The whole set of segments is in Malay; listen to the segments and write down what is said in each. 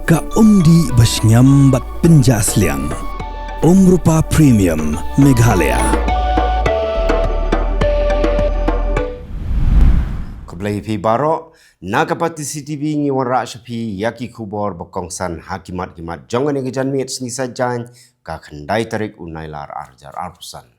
Ka umdi basnyam bat penjasliang. Rupa Premium Meghalaya. Keblai pi baro nakapati CTV ngi wara shapi yaki Khubor bakongsan hakimat jongan ngi janmit sni sajan ka khandai Tarik Nailar arjar arpusan.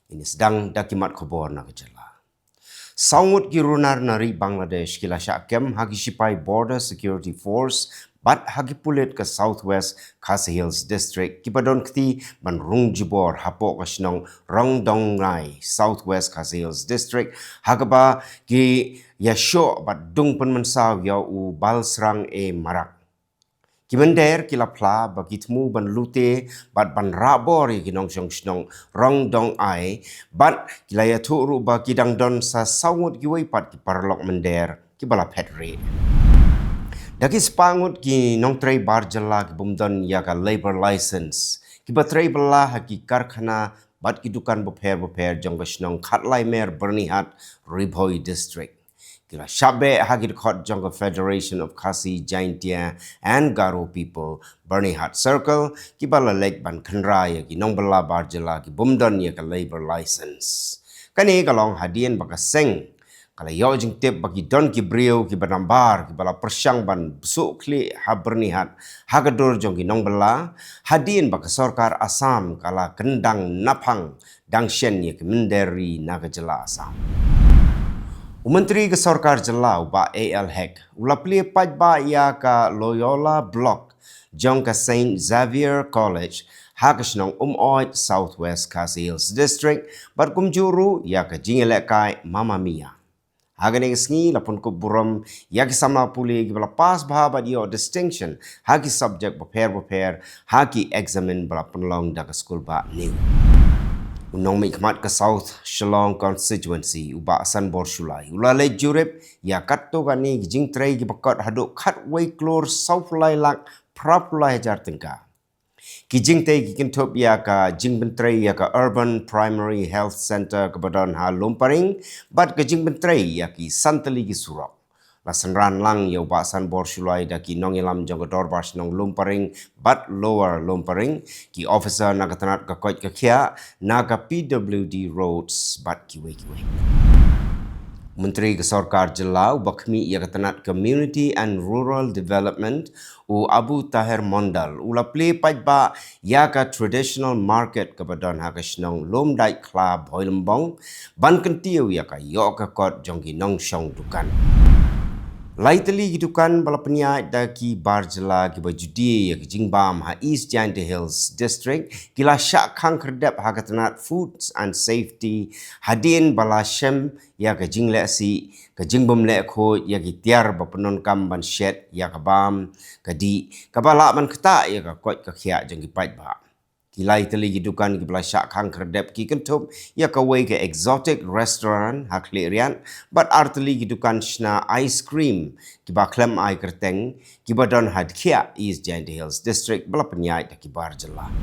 Ini sedang dakimat Khubor na Jylla. Saungut girunar nari Bangladesh kila syakem hagi sipai Border Security Force bat hagi pulit ke Southwest Khasi Hills District kipadon kti ban rung jibor hapok kasnong rong dong ngai Southwest Khasi Hills District hagaba ki yasho bat dung pen mensaw ya u bal serang marak. Kimender kila pla bagi temu ban lute bat ban rabor ginong snong rong dong ai bat kila ya tu ru ba kidang don sa saungut giwai pat ki parlok mender ki bala Pyrthei. Daki sepangut ki nong tray bar Jylla ki bumdon ya ka labor license ki batray bala haki karkhana bat ki dukan beper jong nong khatlai mer bernihat Pyrthei district. Kila shabe hagi dekhot jong Federation of Khasi Jaintia and Garo people bernihat circle ki bala lek ban khandra ya ki nong bala bar Jylla ki bumdon ya ka labor license. Kani kalong hadien baka seng kalau yo jing tip bagi don ki brio ki banambar ki bala persyang ban besuk kli ha bernihat hagadur jong ki nong bala hadin baka sarkar Assam kala kendang napang dangshen ye ki menderi naga Jylla Assam. Menteri ke sarkar Jylla ba AL Hek ulapli paj ba ya ka Loyola Block jong ka Saint Xavier College hagasnong oit Southwest Khasi Hills District bat kumjuru ya ka jingelekai Mama Mia. Hagane sngi lapun ko buram yaki sama puli gibala pas bahaba dio distinction hagi subject beper hagi examine bala penlong daga school ba new. Unong mikmat ke South Shillong constituency uba asan borsulai ulale jurip ya katto gani jing tray gibakot haduk khatway klor South Lailak prapulai jar tengka. Kijing te kintop ya ka jing bentrei ya ka Urban Primary Health Center ke badan ha Lumparing bat ke jing bentrei ya ki Santali ki Surok. Lasanran lang ya basan borsulai da ki nongilam jong dorbas nong Lumparing bat Lower Lumparing ki officer na katanat ka koi ka kya na ka PWD roads bat kiwe. Menteri ke sarkar Jylla bakmi ya katanat Community and Rural Development u Abu Tahir Mondal ulapli pajba ya ka traditional market ke badan ha kasnong Lomdai Club Hoilembong ban kentiu ya ka yo ka kot jonggi nong syong dukan. Laitali gidukan bala penyai daki bar Jylla ki bajudi ya ki jingbam ha East Jaintia Hills District kila syak khang kerdep ha katanat Foods and Safety hadin bala shem ya ka jingle si ka jingbom le kho ya ki tiar ba penon kam ban shed ya ka bam ka di ka bala man kata ya ka kot ka khia jang ki paj ba. Kilai tali gidukan ki bala syak khang kerdep ki kentup ya ka way ke exotic restaurant ha klerian but artali gidukan shna ice cream ki ba klem ai kerteng ki badon had khia East Jaintia Hills District bala penyai da ki bar Jylla.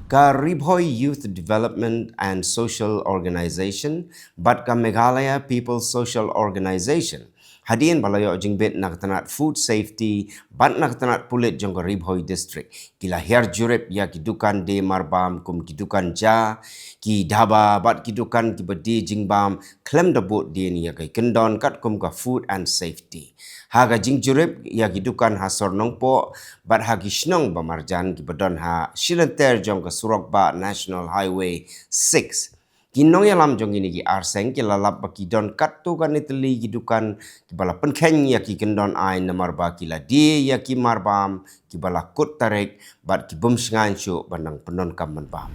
Ka Pyrthei Youth Development and Social Organization bat ka Meghalaya People Social Organization hadin balayo jingbet nakatanat food safety bat nakatanat pulit jong Pyrthei district kila her jurep ya kidukan de marbam kum kidukan ja ki dhaba bat kidukan ki bedi jingbam klem dabut din ya kai kendon kat kum ka food and safety haga jing jurep ya kidukan hasor nongpo bat hagi snong bamarjan ki badon ha shilenter jong ka surok ba National Highway 6 Kinong yalam jong ini ki arseng ki lalap baki don katto kan itali gidukan ki bala penkeng ya ki kendon ai namar ba ki la di ya ki marbam ki bala kut tarik bat ki bum sengan syu bandang penon kam bam.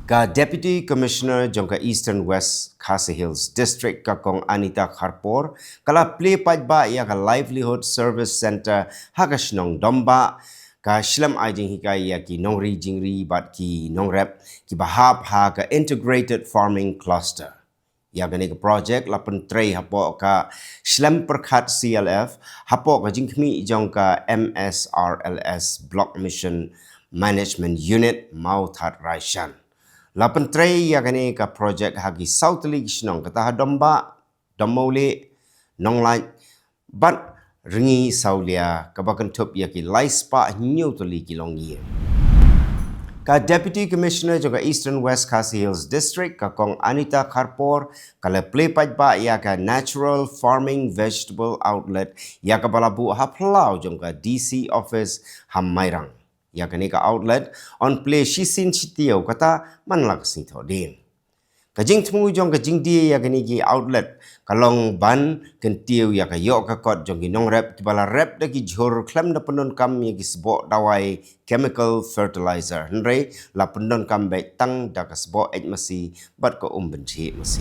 Ka Deputy Commissioner jong ka Eastern West Khasi Hills District ka kong Anita Khubor kala play pajba ya ka Livelihood Service Center hagasnong domba ka shlam ajing hikai ya ki nongri jingri bat ki nongrep ki bahap ha ka integrated farming cluster ya gani ka project la pentrei hapo ka shlam perkhat CLF hapo ka jingkmi jong ka MSRLS Block Mission Management Unit mau that raishan la pentrei ya gani ka project hagi South League snong kata domba domole nonglai bat ringi saulia kabakan tup ya ki laispa new tuli kilong ye. Ka Deputy Commissioner juga Eastern West Khasi Hills District ka kong Anita Khubor kala playpaj ba ya ka Natural Farming Vegetable Outlet ya ka balabu haplau jong ka DC Office Hamairang. Ya ka ni ka outlet on play shisin chitiaw kata manlak sito din. Kajing temu jong kajing dia ya kini ki outlet kalong ban kentiu ya ka yok ka kot jong ki nong rep ki bala rep da ki jhor klem da penon kam ya ki sebok dawai chemical fertilizer henry la penon kam baik tang da ka sebok masi bat ko benci masi.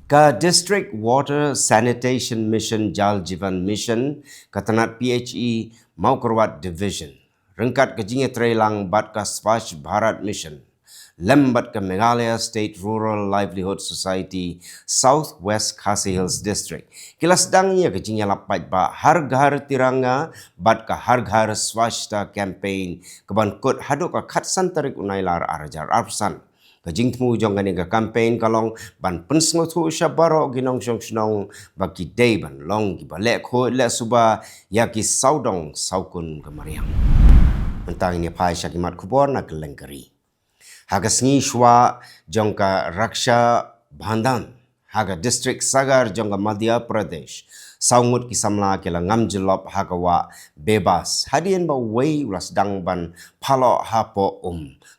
Ka District Water Sanitation Mission Jal Jivan Mission katanat PHE mau kerwat division rengkat kajing trelang bat ka Swachh Bharat Mission lembat ke Meghalaya State Rural Livelihood Society Southwest Khasi Hills District. Kilas dangnya ke jingya lapat ba harga tiranga bat ka harga swasta campaign keban kut haduk ka khatsan tarik Nailar arajar arsan. Kajing temu jong gani ka campaign kalong ban pensngotu syabaro ginong syong bagi day ban long ki balek ko le suba ya ki saudong saukun kemariang. Mentang ini pai syakimat Khubor na Kylleng keri. Haga sengi shwa jongka Raksha Bandhan, haga district Sagar jongka Madhya Pradesh, saungut kisamla kila ngam jelop haga wa bebas, hadian ba wei ulas dang ban palo hapo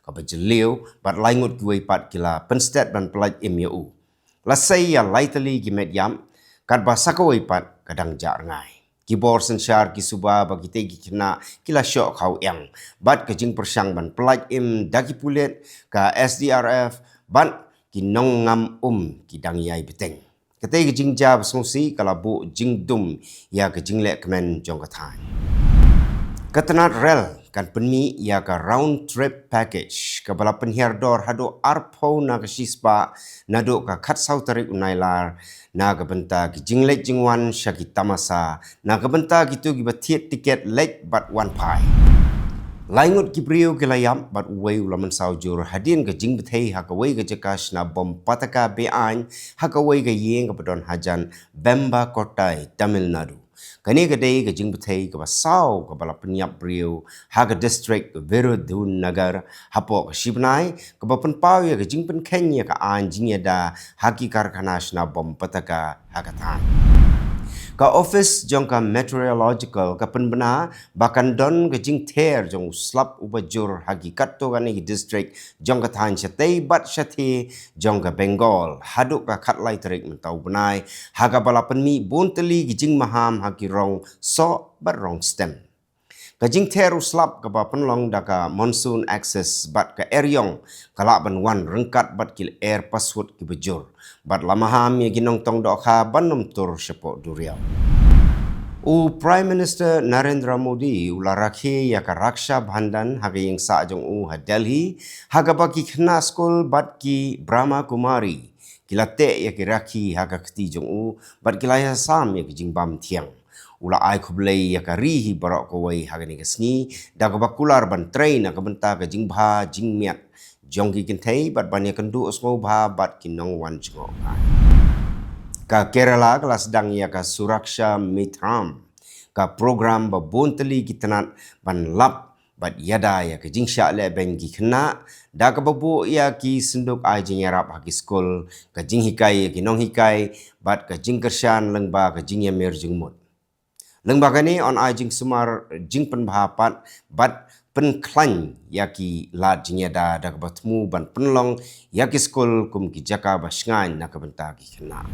kaba jeliu bat laingut kuwe pat kila penstet ban pelaj imyu. Lasai ya laitali gimet yam, kat ba sakawai pat kadang jar ngai. Khubor sensyar ki suba bagi tegi kena kila syok kau yang bat kejing persang ban pelaj dagi pulet ka SDRF ban ki nong ngam ki dang yai beteng. Ketai kejing jab sengsi kala bu jing dum ya kejing lek kemen jong katai. Ketenat rel kan penmi ya ka round trip package ka bala penhiar dor hado arpo na ka sispa nado ka khatsau tarik Nailar na ka benta ki jinglek jingwan syaki tamasa na ka benta gitu ki batiet tiket lek bat wan pai. Laingut ki brio ki layam bat wei ulaman saujur hadin ka jing Pyrthei ha ka wei ka jekash na bom pataka bean ha ka wei ka yeng ka bedon hajan Bemba Kotai Tamil Nadu. Kani kadai ke jing Pyrthei ke basau ke bala penyap brio haga district Virudun Nagar hapo ke Shibnai ke bapen pau ya ke jing pen Kenya ke anjing ya da haki karkanas na bom pataka haga tan. Ka office jong ka meteorological ka penbena bahkan don ke jing ter jong slap ubajur hakikat to kani district jong ka tan syatei bat syati jong ka Bengal haduk ka khatlai tarik mentau benai haga bala penmi bonteli ki jing maham hakirong so bat rong stem. Kajing teru slap ke ba penlong daka monsoon access bat ke eryong kalak ban wan rengkat bat kil air paswut ki bejur bat lamaham ya ginong tong dokha banum tur sepok duriau. Prime Minister Narendra Modi ularakhe ya ka Raksha Bandhan haga yang sa jong ha Delhi haga baki khna skul bat ki Brahma Kumari kilate ya ki rakhi haga khti jong bat kilaya sam ya ki jingbam thiang. Ula ai kublai ya karihi barok kawai hagani kesni da ka bakular ban train ka benta ka jingbha jingmiat jongki kintei bat ban ya kendu osmo bha bat kinong wan jgo ka Kerala kelas sedang ya ka Suraksha Mitram ka program ba bonteli kitanat ban lap bat yada ya ka jingsha le bengi kena da ka babu ya ki senduk ai jing yarap haki skul ka jing hikai ya kinong hikai bat ka jingkershan lengba ka jing ya mer jingmut. Lembaga ni on ajing sumar jing penbahapat bat penklan yaki lad jingeda da bertemu ban penlong yaki skul kum ki jaka basngan nak benta ki kena.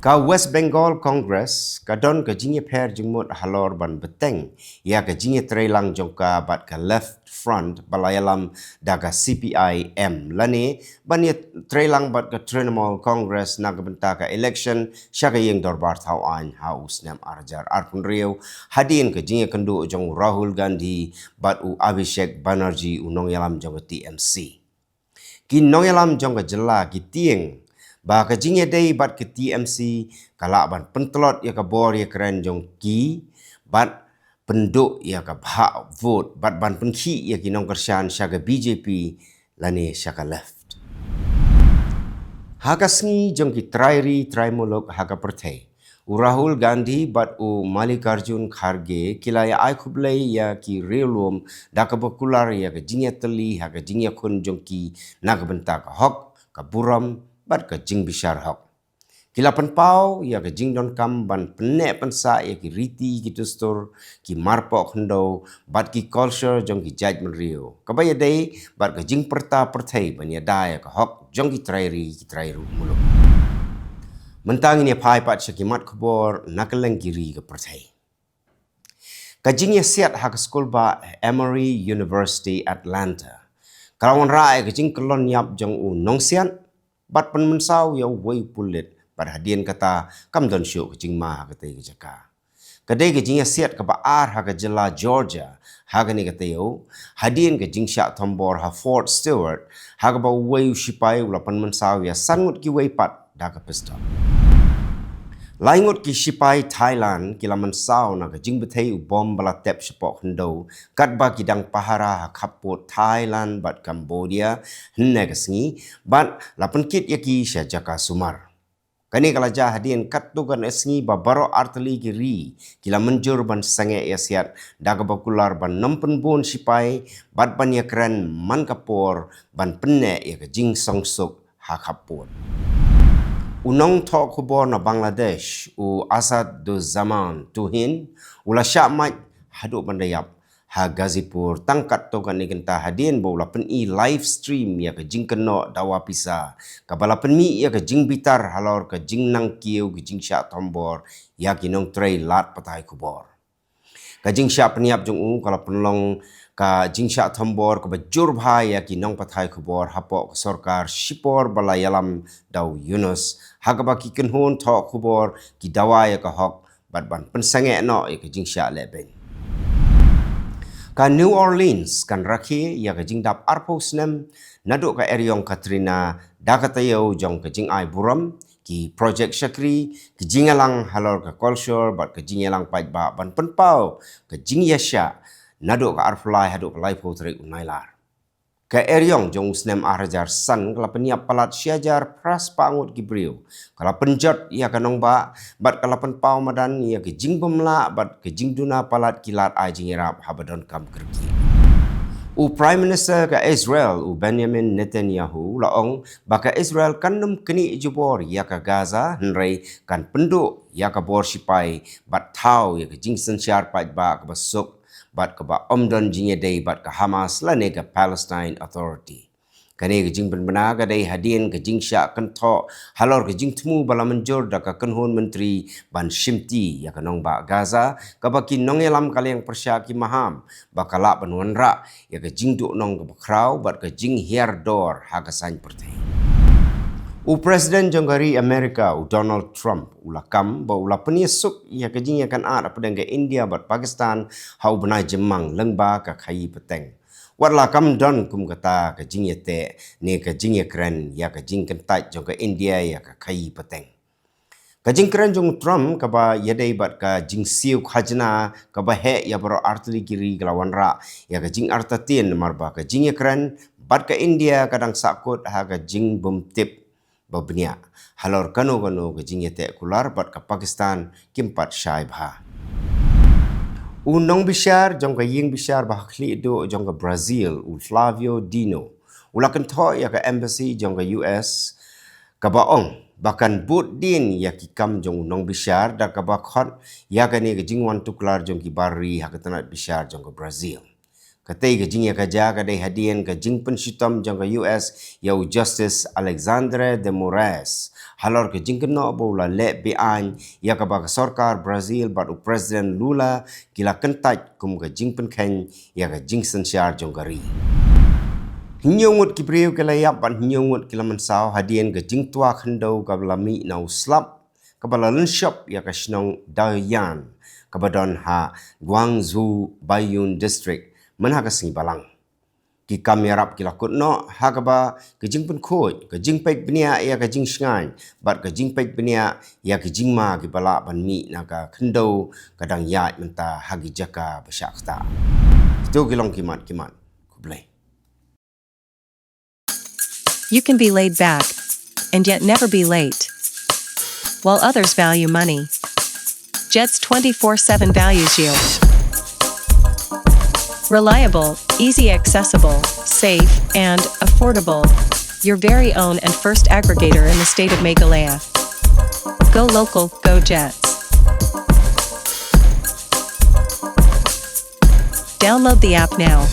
Ka West Bengal Congress ka don ka jingye per jingmut halor ban beteng ya ka jingye trelang jongka bat ka left front balayalam da ka CPIM lani ban ye trelang bat ka Trinamool Congress nak benta ka election syaka yeng dorbar thawan haus nam arjar arpun riau hadin ka jingye kendu jong Rahul Gandhi bat u Abhishek Banerjee unong yalam jong TMC. Ki nong yalam jong ka Jylla ki tieng ba ka jingye day bat ke TMC kalak ban pentelot ya ka bor ya keren jong ki bat penduk ya ka hak vote bat ban penkhi ya ki nong kersyan syaga BJP lani syaga left. Haka sengi jong ki trairi traimolog haka Pyrthei Rahul Gandhi bat Malikarjun Kharge kilaya ai khublei ya ki relum dakabakular ya ke jingya teli ha ke jingya khun jongki nagbentak hok ka buram bat ke jing bishar hok. Kila penpau ya ke jing don kam ban penek pensa ya ki riti ki tustur ki marpok hendo bat ki culture jong ki judgment rio. Kabaya dei bat ke jing Pyrthei ban ya dai ka hok jong ki trairi muluk. Mentang ini pai pat syakimat Khubor Kylleng kiri ke Pyrthei. Kajing ya siat hak skul ba Emory University Atlanta. Kalawan rai kajing kelon yap jong nong siat bat pen mensau ya wei pulit bat hadian kata kam don syuk kajing ma kata ke jaka. Kadai kajing ya siat ke ba ar hak Jylla Georgia hak ni kata yo hadian kajing syak tombor ha Fort Stewart hak ba wei sipai ula pen mensau ya sangut ki wei pat dak pistol. Laingut ki sipai Thailand kila mensau na kajing Pyrthei bom bala tep sepok hendo kat ba kidang pahara khapot Thailand bat Cambodia henne kesengi bat lapan kit yaki sya jaka sumar. Kani kala jah hadian kat tugan esngi ba baro arteli kiri kila menjur ban sange yasiat daga bakular ban nempen bon sipai bat ban ya keren man kapor ban penne ya kajing songsuk ha khapot. Unong tok Khubor na Bangladesh Asad do zaman tuhin ula syakmat haduk bandayap ha Gazipur tangkat tokan ni kenta hadin bola peni live stream ya ke jing keno dawa pisa kabala penmi ya ke jing bitar halor ke jing nang kieu ke jing syak tombor ya kinong tray lat patai Khubor. Ka jing syak peniap jong kalau penlong ka jing syak tombor ke bajur bhai ya kinong patai Khubor hapok ke sorkar sipor bala yalam dau Yunus hagaba ki kenhon tok Khubor ki dawa ya ke hok bat ban pensange no ya ke jing syak leben. Ka New Orleans kan rakhi ya ke jing dap arpo snem naduk ka Eryong Katrina dakatayo jong ke jing ai buram ki project syakri ke jing elang halor ke culture bat ke jing elang pait ba ban penpau ke jing yasya naduk ka arflai haduk ke laipo Tarik Nailar. Ka Eryong jong snem arajar san kala peniap palat syajar pras pangut gibriu kala penjot ya kanong ba bat kala penpau madan ya ke jing pemla bat ke jing duna palat kilat ai jing irap habadon kam kerki. Prime Minister ka Israel Benjamin Netanyahu laong baka Israel kanum keni jubor ya ka Gaza henrei kan penduk ya ka bor sipai bat tau ya ke jing sensyar pait ba ka basuk bat ke ba omdon jinya day bat ke Hamas lane ke Palestine Authority. Kani ke jing benar ke day hadin ke jing syak kentok halor ke jing temu bala menjur da ke kenhon menteri ban shimti ya ke nong ba Gaza ke baki nong elam kali yang persyaki maham bakala penuan rak ya ke jing duk nong ke bakrau bat ke jing hiar dor ha ke sain Pyrthei. Presiden jonggari Amerika Donald Trump ulakam ba ula peniesuk ya ke jing ya kan at apa dengan India bat Pakistan hau benai jemang lengba ka khai peteng. Watla kam don kum kata ke jing ya te ne ke jing ya keren ya ke jing kentat jong ke India ya ka khai peteng. Ka jing keren jong Trump ka ba yadai bat ka jing siu khajna ka ba he ya baro artli kiri kelawan ra ya ke jing artatin marba ka jing ya keren bat ka India kadang sakut ha ka jing bom tip babnia halor kano ke jing yete kular bat ke Pakistan kimpat syai bha. Nong bishar jong ke ying bishar bah khli do jong ke Brazil Flavio Dino ulakan tho ya ke embassy jong ke US ka baong bahkan but din ya ki kam jong nong bishar da ka ba khot ya ke ni ke jing wan tuklar jong ki bari ha ke tanat bishar jong ke Brazil. Katai ke jing ya kaja kadai hadian ke jing pensitom jang ke US yau Justice Alexandre de Moraes halor ke jing kena bola le bean ya ke bak sorkar Brazil bat Presiden Lula kila kentat kum ke jing penken ya ke jing sensyar jang kari. Hinyongut ki priu ke layap ban hinyongut kila mensau hadian ke jing tua khendau ke lami nau slap ke bala lenshop ya ke snong Dayan ke badon ha Guangzhou Baiyun District mana ka singi balang ki kamerap kila kutno ha ka ba ke jing pen khoj ke jing pek benia ya ke jing shngan bat ke jing pek benia ya ke jing ma ki bala ban mi na ka khendo kadang ya menta hagi jaka besyak ta itu kilong kimat kublai. You can be laid back and yet never be late. While others value money, Jets 24/7 values you. Reliable, easy accessible, safe, and affordable. Your very own and first aggregator in the state of Meghalaya. Go local, go Jets. Download the app now.